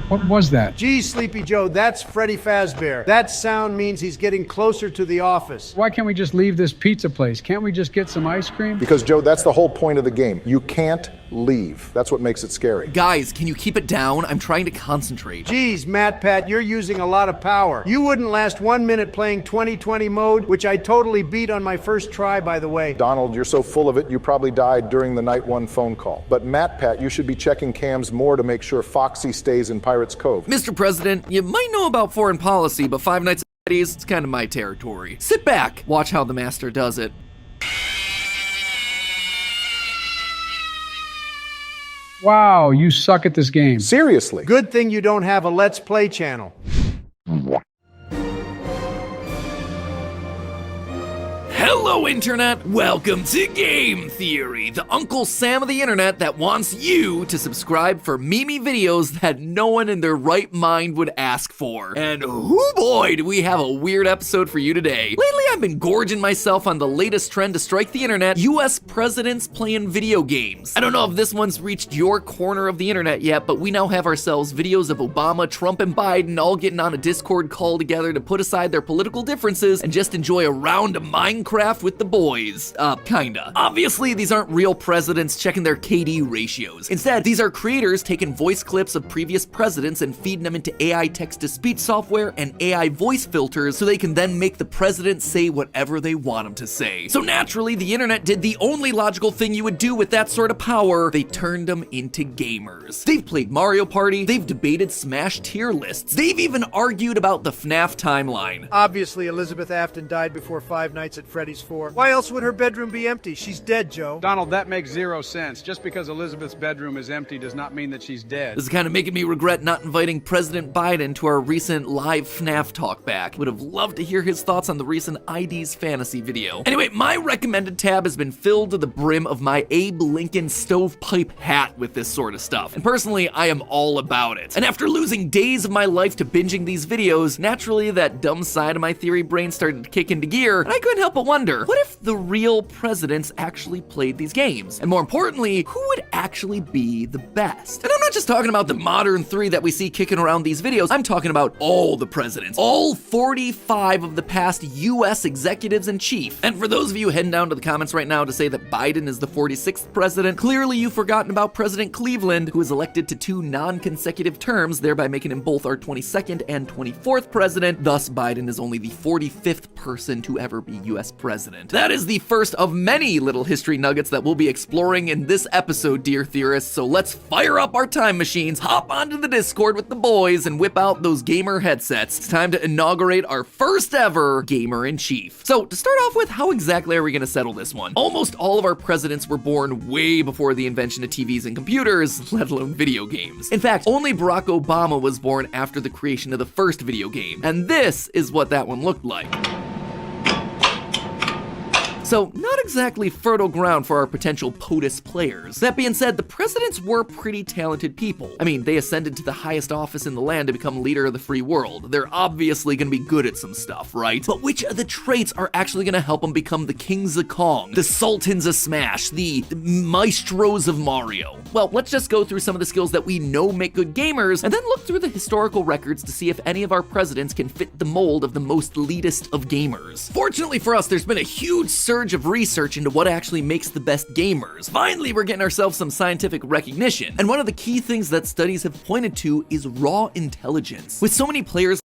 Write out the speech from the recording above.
What was that? Gee, Sleepy Joe, that's Freddy Fazbear. That sound means he's getting closer to the office. Why can't we just leave this pizza place? Can't we just get some ice cream? Because, Joe, that's the whole point of the game. You can't leave. That's what makes it scary. Guys, can you keep it down? I'm trying to concentrate. Geez, Matt Pat, you're using a lot of power. You wouldn't last 1 minute playing 2020 mode, which I totally beat on my first try, by the way. Donald, you're so full of it, you probably died during the night one phone call. But Matt Pat, you should be checking cams more to make sure Foxy stays in Pirates Cove. Mr. President, you might know about foreign policy, but Five Nights at Freddy's, it's kind of my territory. Sit back, watch how the master does it. Wow, you suck at this game. Seriously. Good thing you don't have a Let's Play channel. Hello, Internet! Welcome to Game Theory, the Uncle Sam of the Internet that wants you to subscribe for Mimi videos that no one in their right mind would ask for. And oh boy, do we have a weird episode for you today. Lately, I've been gorging myself on the latest trend to strike the Internet, US presidents playing video games. I don't know if this one's reached your corner of the Internet yet, but we now have ourselves videos of Obama, Trump, and Biden all getting on a Discord call together to put aside their political differences and just enjoy a round of Minecraft with the boys. Kinda. Obviously, these aren't real presidents checking their KD ratios. Instead, these are creators taking voice clips of previous presidents and feeding them into AI text-to-speech software and AI voice filters so they can then make the president say whatever they want him to say. So naturally, the internet did the only logical thing you would do with that sort of power. They turned them into gamers. They've played Mario Party, they've debated Smash tier lists, they've even argued about the FNAF timeline. Obviously, Elizabeth Afton died before Five Nights at Freddy's 4. Why else would her bedroom be empty? She's dead, Joe. Donald, that makes zero sense. Just because Elizabeth's bedroom is empty does not mean that she's dead. This is kind of making me regret not inviting President Biden to our recent live FNAF talk back. Would have loved to hear his thoughts on the recent ID's fantasy video. Anyway, my recommended tab has been filled to the brim of my Abe Lincoln stovepipe hat with this sort of stuff. And personally, I am all about it. And after losing days of my life to binging these videos, naturally that dumb side of my theory brain started to kick into gear, and I couldn't help but wonder, what if the real presidents actually played these games? And more importantly, who would actually be the best? And I'm not just talking about the modern three that we see kicking around these videos, I'm talking about all the presidents, all 45 of the past US executives in chief. And for those of you heading down to the comments right now to say that Biden is the 46th president, clearly you've forgotten about President Cleveland, who was elected to 2 non-consecutive terms, thereby making him both our 22nd and 24th president. Thus, Biden is only the 45th person to ever be US president. That is the first of many little history nuggets that we'll be exploring in this episode, dear theorists, so let's fire up our time machines, hop onto the Discord with the boys, and whip out those gamer headsets. It's time to inaugurate our first ever Gamer-in-Chief. So, to start off with, how exactly are we gonna settle this one? Almost all of our presidents were born way before the invention of TVs and computers, let alone video games. In fact, only Barack Obama was born after the creation of the first video game, and this is what that one looked like. So, not exactly fertile ground for our potential POTUS players. That being said, the presidents were pretty talented people. I mean, they ascended to the highest office in the land to become leader of the free world. They're obviously gonna be good at some stuff, right? But which of the traits are actually gonna help them become the kings of Kong, the sultans of Smash, the maestros of Mario? Well, let's just go through some of the skills that we know make good gamers, and then look through the historical records to see if any of our presidents can fit the mold of the most elitist of gamers. Fortunately for us, there's been a huge surge of research into what actually makes the best gamers. Finally, we're getting ourselves some scientific recognition, and one of the key things that studies have pointed to is raw intelligence. With so many players